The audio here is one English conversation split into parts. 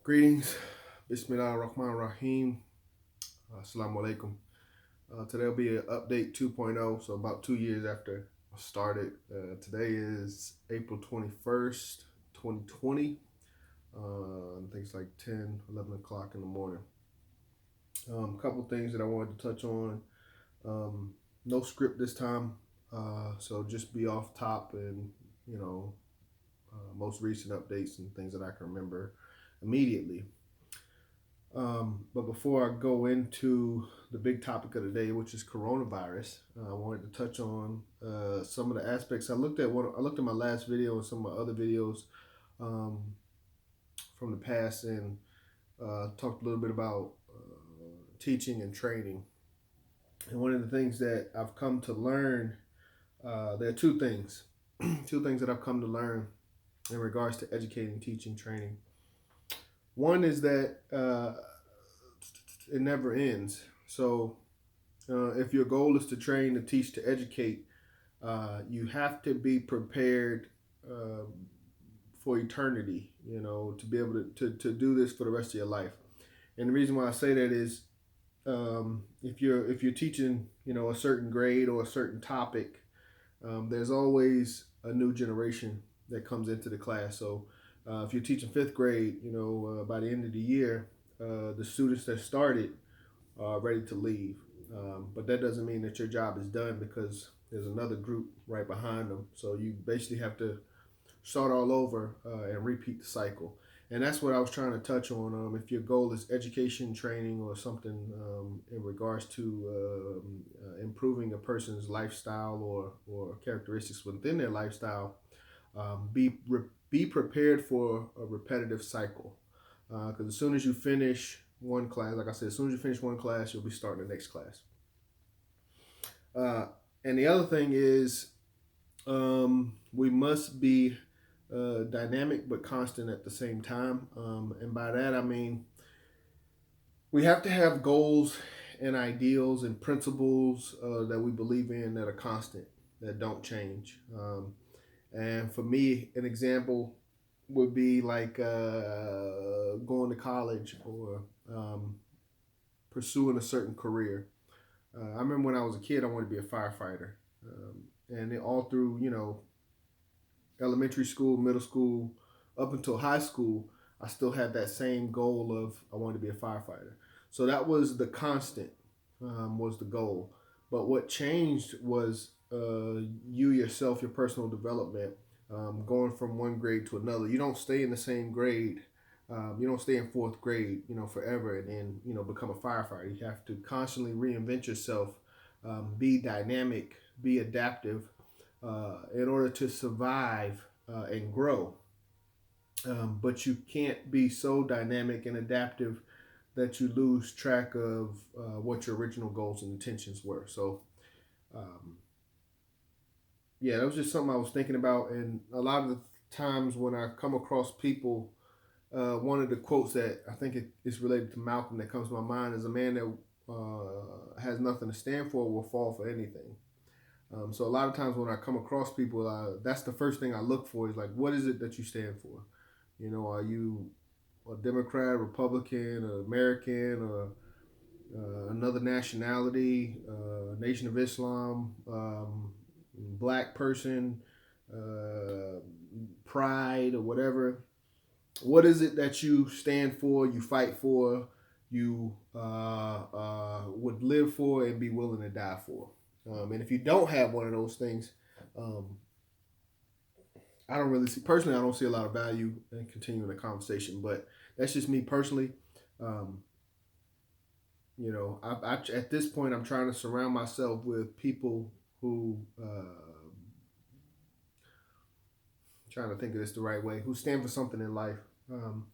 Greetings. Bismillah ar-Rahman ar-Rahim. Assalamu alaikum. Today will be an update 2.0, so about 2 years after I started. Today is April 21st, 2020. I think it's like 10, 11 o'clock in the morning. A couple things that I wanted to touch on. No script this time, so just be off top and, most recent updates and things that I can remember immediately. But before I go into the big topic of the day, which is coronavirus, I wanted to touch on some of the aspects. I looked at my last video and some of my other videos from the past, and talked a little bit about teaching and training. And one of the things that I've come to learn, there are two things, two things that I've come to learn in regards to educating, teaching, training. One is that it never ends. So if your goal is to train, to teach, to educate, you have to be prepared for eternity, to be able to do this for the rest of your life. And the reason why I say that is if you're teaching, a certain grade or a certain topic, there's always a new generation that comes into the class. So if you're teaching fifth grade, by the end of the year, the students that started are ready to leave. But that doesn't mean that your job is done, because there's another group right behind them. So you basically have to start all over and repeat the cycle. And that's what I was trying to touch on. If your goal is education, training, or something in regards to improving a person's lifestyle or characteristics within their lifestyle, be prepared for a repetitive cycle. Because as soon as you finish one class, like I said, as soon as you finish one class, you'll be starting the next class. And the other thing is, we must be dynamic but constant at the same time. And by that, I mean, we have to have goals and ideals and principles that we believe in that are constant, that don't change. And for me, an example would be like going to college or pursuing a certain career. I remember when I was a kid, I wanted to be a firefighter. And all through, elementary school, middle school, up until high school, I still had that same goal of I wanted to be a firefighter. So that was the constant, was the goal. But what changed was you yourself, your personal development, going from one grade to another. You don't stay in the same grade. You don't stay in fourth grade, forever and then, become a firefighter. You have to constantly reinvent yourself, be dynamic, be adaptive, in order to survive and grow. But you can't be so dynamic and adaptive that you lose track of what your original goals and intentions were. So, yeah, that was just something I was thinking about. And a lot of the times when I come across people, one of the quotes that I think is related to Malcolm that comes to my mind is, a man that has nothing to stand for will fall for anything. So a lot of times when I come across people, that's the first thing I look for, is like, what is it that you stand for? Are you a Democrat, Republican, or American, or another nationality, Nation of Islam, black person, pride, or whatever? What is it that you stand for, you fight for, you would live for and be willing to die for? And if you don't have one of those things, I don't really see, personally, I don't see a lot of value in continuing the conversation. But that's just me personally. At this point, I'm trying to surround myself with people who, trying to think of this the right way, who stand for something in life. In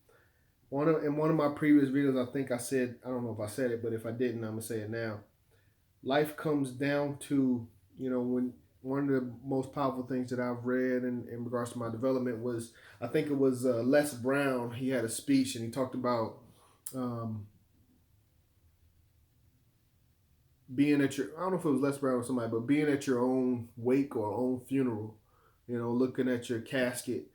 one of my previous videos, I think I said, I don't know if I said it, but if I didn't, I'm gonna say it now. Life comes down to, when one of the most powerful things that I've read in regards to my development was, I think it was Les Brown. He had a speech and he talked about being at your, I don't know if it was Les Brown or somebody, but being at your own wake or own funeral, looking at your casket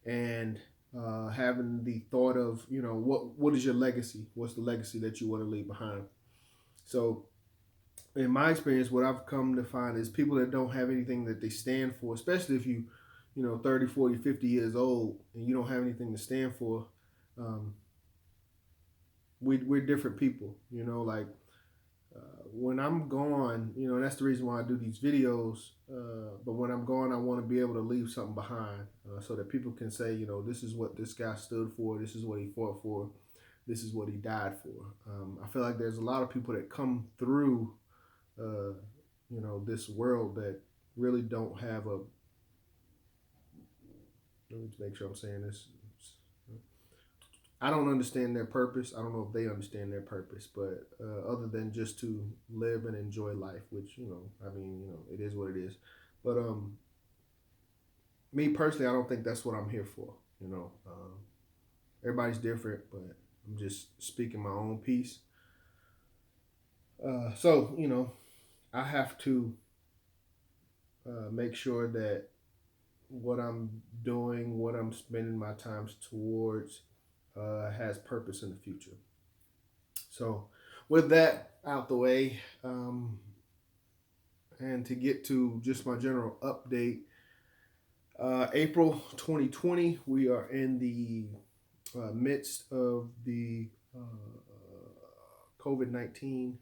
and having the thought of, what is your legacy? What's the legacy that you want to leave behind? So in my experience, what I've come to find is people that don't have anything that they stand for, especially if you 30, 40, 50 years old and you don't have anything to stand for, um, we're different people, like when I'm gone, that's the reason why I do these videos. But when I'm gone, I want to be able to leave something behind so that people can say, this is what this guy stood for. This is what he fought for. This is what he died for. I feel like there's a lot of people that come through, this world that really don't have a. Let me make sure I'm saying this. I don't understand their purpose. I don't know if they understand their purpose, but other than just to live and enjoy life, which it is what it is. But me personally, I don't think that's what I'm here for. Everybody's different, but I'm just speaking my own piece. So I have to make sure that what I'm doing, what I'm spending my time towards, has purpose in the future. So, with that out the way, and to get to just my general update, April 2020, we are in the midst of the COVID 19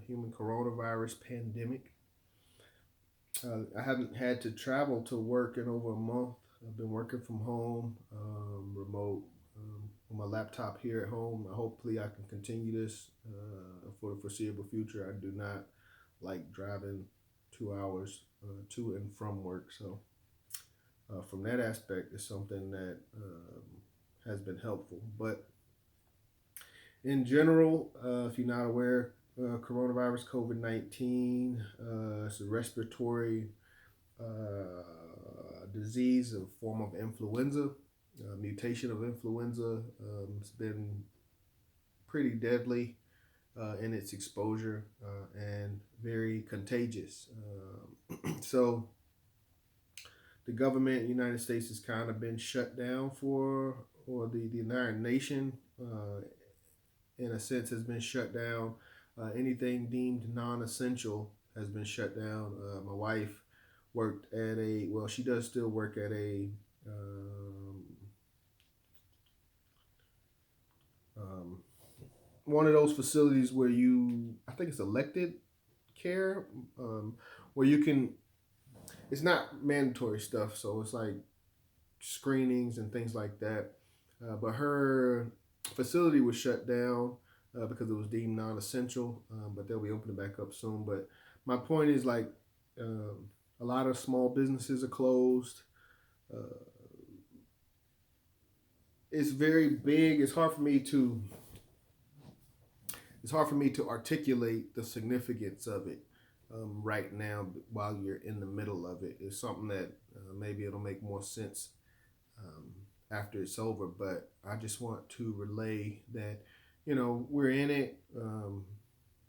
human coronavirus pandemic. I haven't had to travel to work in over a month. I've been working from home, remote, on my laptop here at home. Hopefully, I can continue this for the foreseeable future. I do not like driving 2 hours to and from work. So, from that aspect, it's something that has been helpful. But in general, if you're not aware, coronavirus, COVID-19, it's a respiratory disease, a form of influenza, mutation of influenza. It's been pretty deadly in its exposure and very contagious. So the government in the United States has kind of been shut down or the entire nation, in a sense, has been shut down. Anything deemed non-essential has been shut down. My wife worked at she does still work at one of those facilities where I think it's elected care, where you can, it's not mandatory stuff, so it's like screenings and things like that. But her facility was shut down because it was deemed non-essential, but they'll be opening back up soon. But my point is, like, a lot of small businesses are closed. It's very big. It's hard for me to articulate the significance of it right now while you're in the middle of it. It's something that maybe it'll make more sense after it's over. But I just want to relay that, we're in it.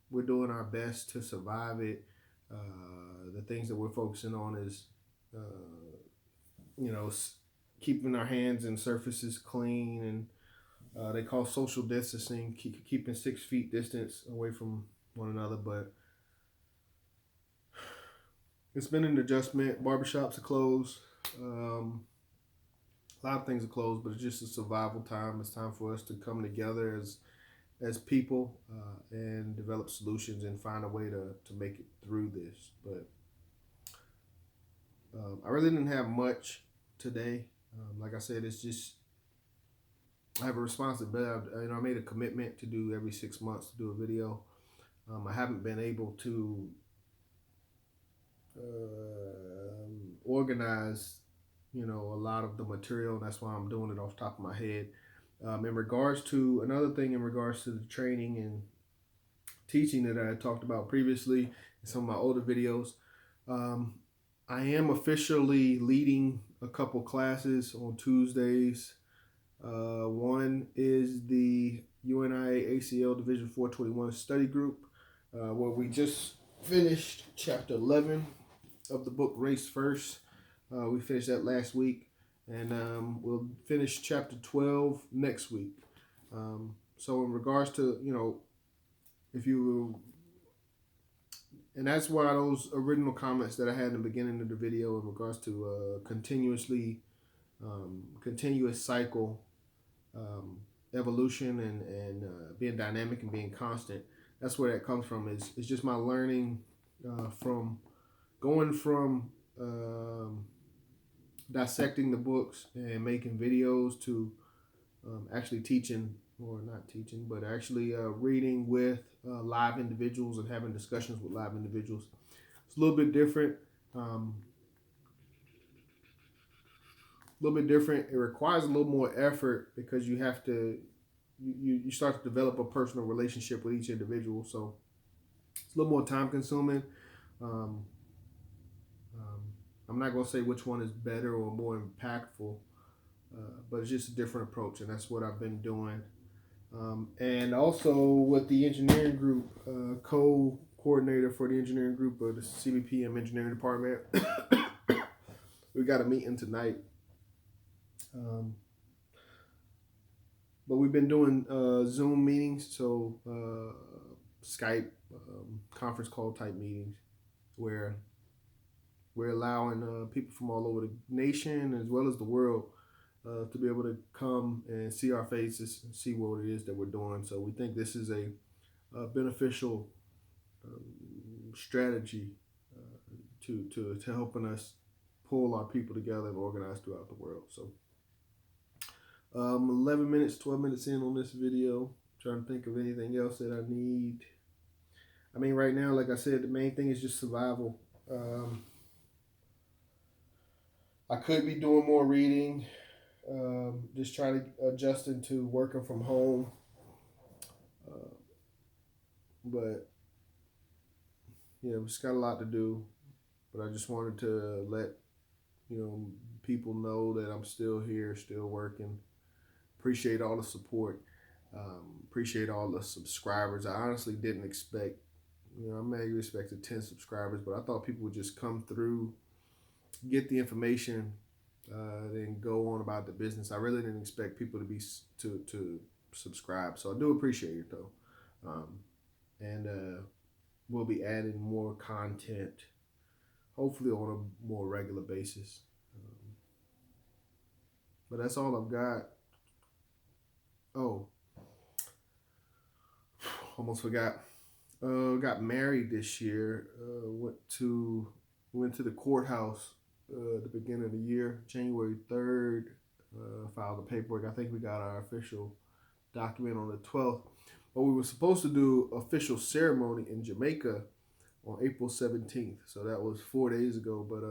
We're doing our best to survive it. The things that we're focusing on is, keeping our hands and surfaces clean, and they call social distancing, keeping 6 feet distance away from one another. But it's been an adjustment. Barbershops are closed. A lot of things are closed, but it's just a survival time. It's time for us to come together as people and develop solutions and find a way to make it through this. But I really didn't have much today. Like I said, it's just, I have a responsibility. I made a commitment to do every 6 months to do a video. I haven't been able to organize, a lot of the material. And that's why I'm doing it off the top of my head. In regards to the training and teaching that I talked about previously in some of my older videos, I am officially leading a couple classes on Tuesdays. One is the UNIA ACL Division 421 study group, where we just finished chapter 11 of the book Race First. We finished that last week, and we'll finish chapter 12 next week. So in regards to, if you, and that's why those original comments that I had in the beginning of the video in regards to continuous cycle, evolution, and being dynamic and being constant. That's where that comes from. It's just my learning from going from dissecting the books and making videos to actually teaching, or not teaching, but actually reading with live individuals and having discussions with live individuals. It's a little bit different. It requires a little more effort because you have to you start to develop a personal relationship with each individual. So it's a little more time consuming. Um, I'm not going to say which one is better or more impactful, but it's just a different approach, and that's what I've been doing. And also with the engineering group, co-coordinator for the engineering group of the CBPM engineering department, we got a meeting tonight. But we've been doing Zoom meetings, so Skype conference call type meetings, where we're allowing people from all over the nation as well as the world to be able to come and see our faces and see what it is that we're doing. So we think this is a beneficial strategy to helping us pull our people together and organize throughout the world. So 11 minutes, 12 minutes in on this video. Trying to think of anything else that I need. I mean, right now, like I said, the main thing is just survival. I could be doing more reading, just trying to adjust into working from home. But yeah, we just got a lot to do. But I just wanted to let people know that I'm still here, still working. Appreciate all the support. Appreciate all the subscribers. I honestly didn't expect, I maybe expected 10 subscribers, but I thought people would just come through, get the information, then go on about the business. I really didn't expect people to subscribe. So I do appreciate it though. And we'll be adding more content, hopefully on a more regular basis. But that's all I've got. Oh, almost forgot. Got married this year. Went to the courthouse at the beginning of the year, January 3rd. Filed the paperwork. I think we got our official document on the 12th. But we were supposed to do official ceremony in Jamaica on April 17th. So that was 4 days ago. But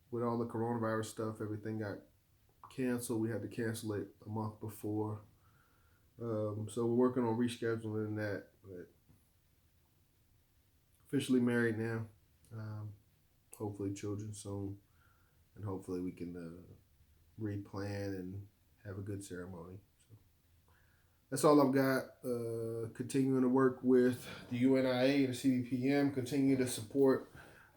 with all the coronavirus stuff, everything got canceled. We had to cancel it a month before. So we're working on rescheduling that. But officially married now. Hopefully children soon. And hopefully we can replan and have a good ceremony. So that's all I've got. Continuing to work with the UNIA and the CBPM. Continue to support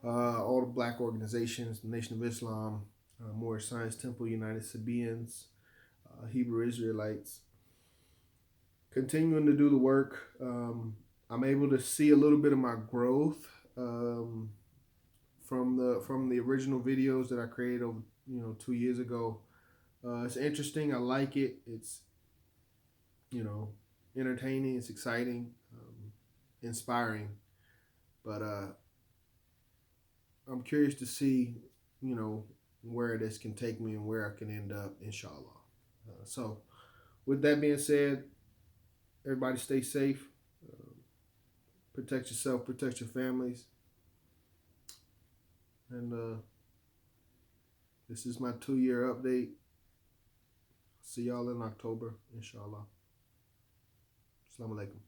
all the black organizations, the Nation of Islam, Moorish Science Temple, United Sabaeans, Hebrew Israelites. Continuing to do the work. I'm able to see a little bit of my growth from the original videos that I created over 2 years ago. It's interesting. I like it. It's entertaining. It's exciting, inspiring. But I'm curious to see where this can take me and where I can end up, inshallah. So with that being said, everybody stay safe. Protect yourself, protect your families. And this is my 2-year update. See y'all in October, inshallah. Assalamu alaikum.